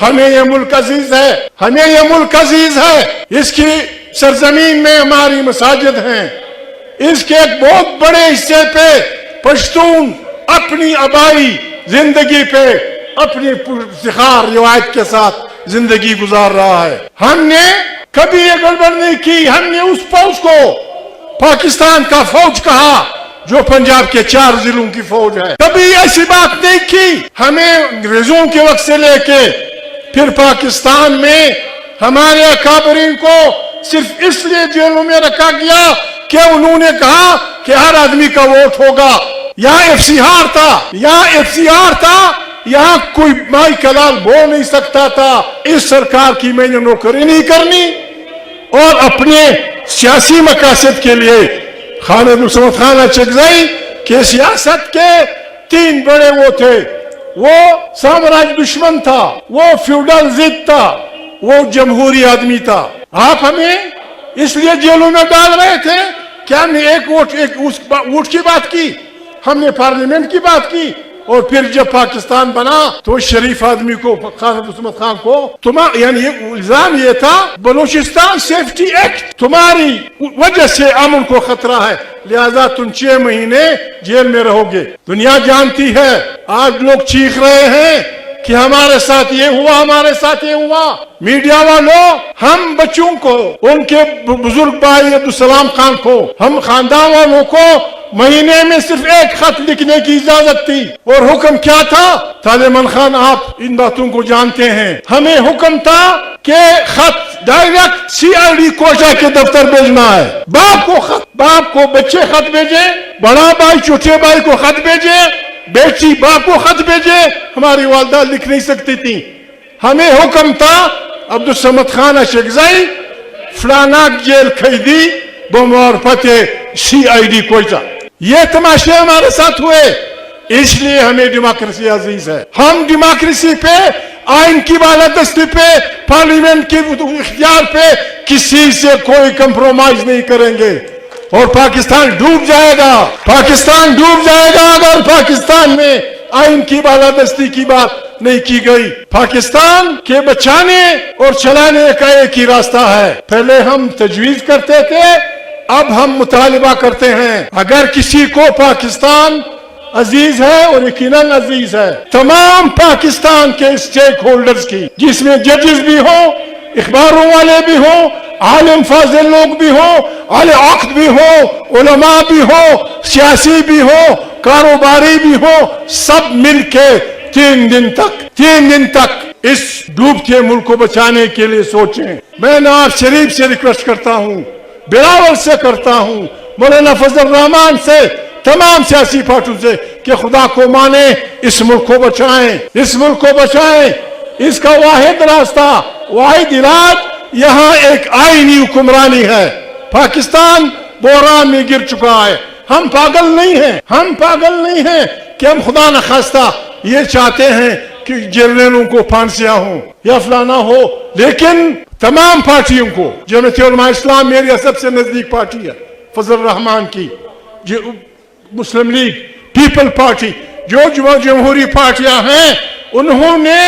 ہمیں یہ ملک عزیز ہے، ہمیں یہ ملک عزیز ہے، اس کی سرزمین میں ہماری مساجد ہیں، اس کے ایک بہت بڑے حصے پہ پشتون اپنی آبائی زندگی پہ اپنی افتخار روایت کے ساتھ زندگی گزار رہا ہے۔ ہم نے کبھی یہ گڑبڑ نہیں کی، ہم نے اس فوج کو پاکستان کا فوج کہا جو پنجاب کے 4 ضلعوں کی فوج ہے، کبھی ایسی بات نہیں کی۔ ہمیں انگریزوں کے وقت سے لے کے پھر پاکستان میں ہمارے اکابرین کو صرف اس لیے جیلوں میں رکھا گیا کہ انہوں نے کہا کہ ہر آدمی کا ووٹ ہوگا۔ یہاں ایف سی آر تھا، یہاں کوئی مائی کلال بول نہیں سکتا تھا اس سرکار کی میں نے نوکری نہیں کرنی، اور اپنے سیاسی مقاصد کے لیے خان عبدالصمد خان اچکزئی کے سیاست کے 3 بڑے وہ تھے، وہ سامراج دشمن تھا، وہ فیوڈل ضد تھا، وہ جمہوری آدمی تھا۔ آپ ہمیں اس لیے جیلوں میں ڈال رہے تھے کہ ہم نے ایک ووٹ کی بات کی، ہم نے پارلیمنٹ کی بات کی، اور پھر جب پاکستان بنا تو شریف آدمی کو خان عبدالصمد خان کو یعنی الزام یہ تھا بلوچستان سیفٹی ایکٹ تمہاری وجہ سے امن کو خطرہ ہے، لہذا تم 6 مہینے جیل میں رہو گے۔ دنیا جانتی ہے، آج لوگ چیخ رہے ہیں کہ ہمارے ساتھ یہ ہوا، ہمارے ساتھ یہ ہوا۔ میڈیا والوں، ہم بچوں کو، ان کے بزرگ بھائی عبدالسلام خان کو، ہم خاندان والوں کو مہینے میں صرف 1 خط لکھنے کی اجازت تھی، اور حکم کیا تھا؟ طالبان خان آپ ان باتوں کو جانتے ہیں، ہمیں حکم تھا کہ خط ڈائریکٹ CID کوشا کے دفتر بھیجنا ہے۔ باپ کو بچے خط بھیجے، بڑا بھائی چھوٹے بھائی کو خط بھیجے، بیٹی باپ کو خط بھیجے۔ ہماری والدہ لکھ نہیں سکتی تھی، ہمیں حکم تھا عبدالصمد خان اچکزئی فلانا جیل قیدی بمعرفت CID کوئٹہ۔ یہ تماشے ہمارے ساتھ ہوئے، اس لیے ہمیں ڈیموکریسی عزیز ہے۔ ہم ڈیموکریسی پہ، آئین کی بالادستی پہ، پارلیمنٹ کے اختیار پہ کسی سے کوئی کمپرومائز نہیں کریں گے، اور پاکستان ڈوب جائے گا، پاکستان ڈوب جائے گا اگر پاکستان میں آئین کی بالادستی کی بات نہیں کی گئی۔ پاکستان کے بچانے اور چلانے کا ایک ہی راستہ ہے، پہلے ہم تجویز کرتے تھے، اب ہم مطالبہ کرتے ہیں۔ اگر کسی کو پاکستان عزیز ہے، اور یقیناً عزیز ہے تمام پاکستان کے اسٹیک ہولڈرز کی، جس میں ججز بھی ہوں، اخباروں والے بھی ہوں، عالم فاضل لوگ بھی ہوں، اہل عقد بھی ہوں، علماء بھی ہوں، سیاسی بھی ہوں، کاروباری بھی ہوں، سب مل کے 3 دن تک اس ڈوبتے ملک کو بچانے کے لیے سوچیں۔ میں نواز شریف سے ریکویسٹ کرتا ہوں، بلاول سے کرتا ہوں، مولانا فضل الرحمان سے، تمام سیاسی پارٹیوں سے، کہ خدا کو مانے، اس ملک کو بچائیں، اس ملک کو بچائیں۔ اس کا واحد راستہ، واحد علاج یہاں ایک آئینی حکمرانی ہے۔ پاکستان بحران میں گر چکا ہے۔ ہم پاگل نہیں ہیں کہ ہم خدا نخواستہ یہ چاہتے ہیں کہ جرنیلوں کو پھانسیاں ہوں یا فلانا ہو، لیکن تمام پارٹیوں کو، جمعیت علماء اسلام میری سب سے نزدیک پارٹی ہے، فضل الرحمان کی، مسلم لیگ، پیپل پارٹی، جو جمہوری پارٹیاں ہیں، انہوں نے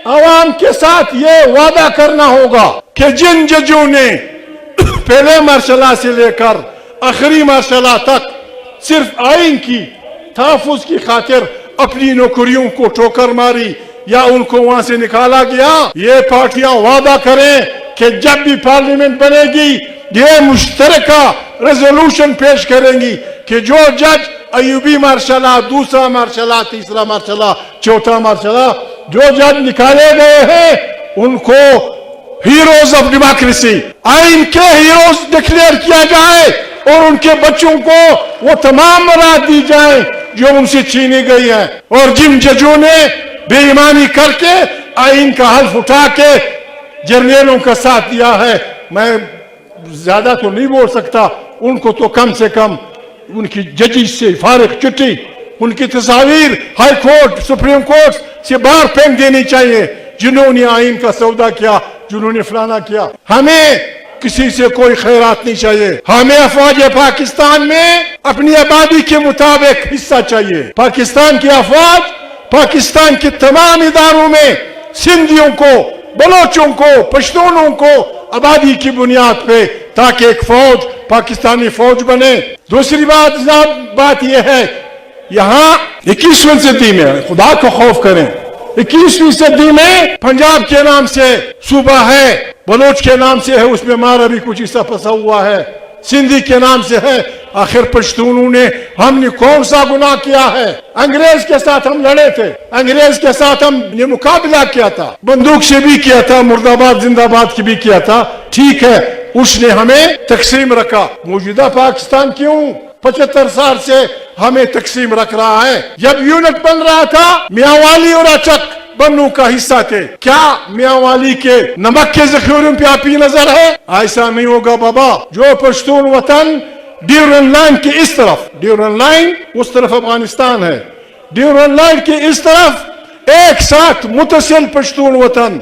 عوام کے ساتھ یہ وعدہ کرنا ہوگا کہ جن ججوں نے پہلے مرحلہ سے لے کر آخری مرحلہ تک صرف آئین کی تحفظ کی خاطر اپنی نوکریوں کو ٹھوکر ماری یا ان کو وہاں سے نکالا گیا، یہ پارٹیاں وعدہ کریں کہ جب بھی پارلیمنٹ بنے گی یہ مشترکہ ریزولوشن پیش کریں گی کہ جو جج ایوبی مرحلہ، دوسرا مرحلہ، تیسرا مرحلہ، چوتھا مرحلہ، جو جج نکالے گئے ہیں ان کو ہیروز آف ڈیموکریسی، آئین کے ہیروز ڈکلیئر کیا جائے، اور ان کے بچوں کو وہ تمام مراد دی جائیں جو ان سے چھینی گئی ہے۔ اور جن ججوں نے بے ایمانی کر کے آئین کا حلف اٹھا کے جرنیلوں کا ساتھ دیا ہے، میں زیادہ تو نہیں بول سکتا، ان کو تو کم سے کم ان کی ججی سے فارغ چٹھی، ان کی تصاویر ہائی کورٹ، سپریم کورٹ سے باہر پھینک دینی چاہیے، جنہوں نے آئین کا سودا کیا، جنہوں نے فلانا کیا۔ ہمیں کسی سے کوئی خیرات نہیں چاہیے، ہمیں افواج پاکستان میں اپنی آبادی کے مطابق حصہ چاہیے۔ پاکستان کی افواج پاکستان کے تمام اداروں میں سندھیوں کو، بلوچوں کو، پشتونوں کو آبادی کی بنیاد پہ، تاکہ ایک فوج پاکستانی فوج بنے۔ دوسری بات جناب، بات یہ ہے یہاں 21ویں صدی میں خدا کو خوف کریں، 21ویں صدی میں پنجاب کے نام سے صوبہ ہے، بلوچ کے نام سے ہے، اس میں ہمارا بھی کچھ حصہ پھنسا ہوا ہے، سندھی کے نام سے ہے۔ آخر پشتونوں نے، ہم نے کون سا گناہ کیا ہے؟ انگریز کے ساتھ ہم لڑے تھے، انگریز کے ساتھ ہم نے مقابلہ کیا تھا، بندوق سے بھی کیا تھا، مرد آباد زندہ آباد کی بھی کیا تھا، ٹھیک ہے، اس نے ہمیں تقسیم رکھا۔ موجودہ پاکستان کیوں 75 سال سے ہمیں تقسیم رکھ رہا ہے؟ جب یونٹ بن رہا تھا، میاں والی اور اچک بنوں کا حصہ تھے، کیا میاں والی کے نمک کے ذخیروں پہ آپ کی نظر ہے؟ ایسا نہیں ہوگا بابا۔ جو پشتون وطن ڈیورن لائن کے اس طرف، ڈیورن لائن اس طرف افغانستان ہے، ڈیورن لائن کے اس طرف ایک ساتھ متصل پشتون وطن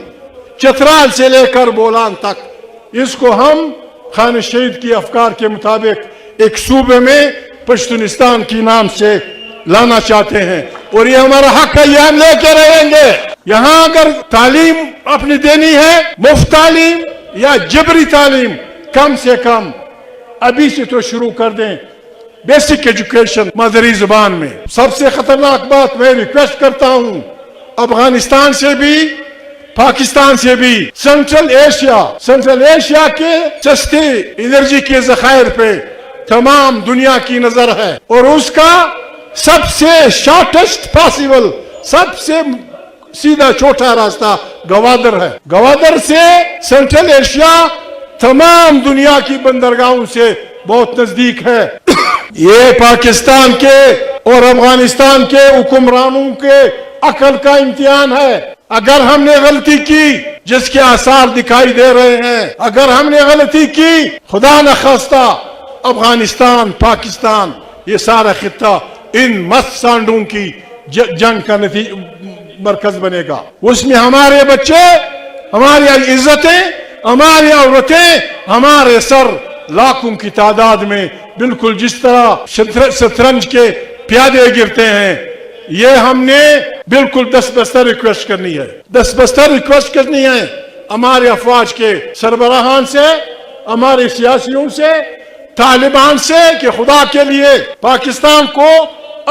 چترال سے لے کر بولان تک، اس کو ہم خان شہید کی افکار کے مطابق ایک صوبے میں پشتونستان کی نام سے لانا چاہتے ہیں، اور یہ ہمارا حق ہے، یہ ہم لے کے رہیں گے۔ یہاں اگر تعلیم اپنی دینی ہے، مفت تعلیم یا جبری تعلیم، کم سے کم ابھی سے تو شروع کر دیں، بیسک ایجوکیشن مادری زبان میں۔ سب سے خطرناک بات میں ریکویسٹ کرتا ہوں، افغانستان سے بھی پاکستان سے بھی سنٹرل ایشیا کے سستے انرجی کے ذخائر پہ تمام دنیا کی نظر ہے، اور اس کا سب سے شارٹسٹ پاسبل، سب سے سیدھا چھوٹا راستہ گوادر ہے۔ گوادر سے سنٹرل ایشیا تمام دنیا کی بندرگاہوں سے بہت نزدیک ہے۔ یہ پاکستان کے اور افغانستان کے حکمرانوں کے عقل کا امتحان ہے۔ اگر ہم نے غلطی کی، جس کے آثار دکھائی دے رہے ہیں، اگر ہم نے غلطی کی، خدا نخواستہ افغانستان، پاکستان، یہ سارا خطہ ان مست سانڈوں کی جنگ کا مرکز بنے گا۔ اس میں ہمارے بچے، ہماری عزتیں، ہماری عورتیں، ہمارے سر لاکھوں کی تعداد میں بالکل جس طرح شطرنج کے پیادے گرتے ہیں، یہ ہم نے بالکل دستبستر ریکویسٹ کرنی ہے، دستبستر ریکویسٹ کرنی ہے ہمارے افواج کے سربراہان سے، ہمارے سیاسیوں سے، طالبان سے، کہ خدا کے لیے پاکستان کو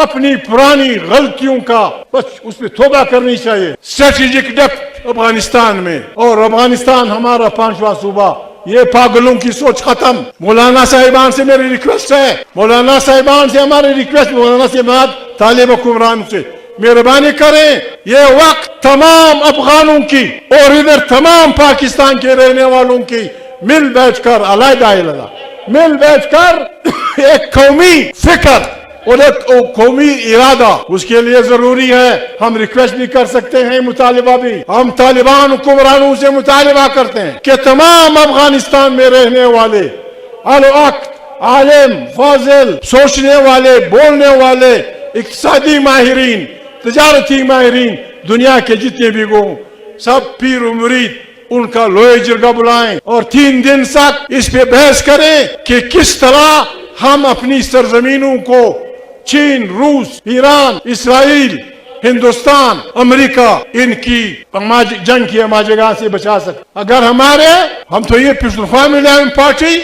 اپنی پرانی غلطیوں کا بس اس پہ توبہ کرنی چاہیے۔ اسٹریٹجک ڈیپتھ افغانستان میں، اور افغانستان ہمارا 5واں صوبہ، یہ پاگلوں کی سوچ ختم۔ مولانا صاحبان سے میری ریکویسٹ ہے، مولانا صاحبان سے ہماری ریکویسٹ، مولانا صاحبان طالب حکمران سے مہربانی کریں، یہ وقت تمام افغانوں کی اور ادھر تمام پاکستان کے رہنے والوں کی مل بیٹھ کر، علیحدہ مل بیٹھ کر ایک قومی فکر اور ایک قومی ارادہ، اس کے لیے ضروری ہے۔ ہم ریکویسٹ بھی کر سکتے ہیں، مطالبہ بھی، ہم طالبان حکمرانوں سے مطالبہ کرتے ہیں کہ تمام افغانستان میں رہنے والے الوقت عالم، فاضل، سوچنے والے، بولنے والے، اقتصادی ماہرین، تجارتی ماہرین، دنیا کے جتنے بھی گوں، سب پیر و مرید، ان کا لوہے جرگہ بلائیں اور 3 دن تک اس پہ بحث کریں کہ کس طرح ہم اپنی سرزمینوں کو چین، روس، ایران، اسرائیل، ہندوستان، امریکہ، ان کی جنگ کی ہماجگاہ سے بچا سکتے۔ اگر ہم تو یہ پشتونخوا میں پارٹی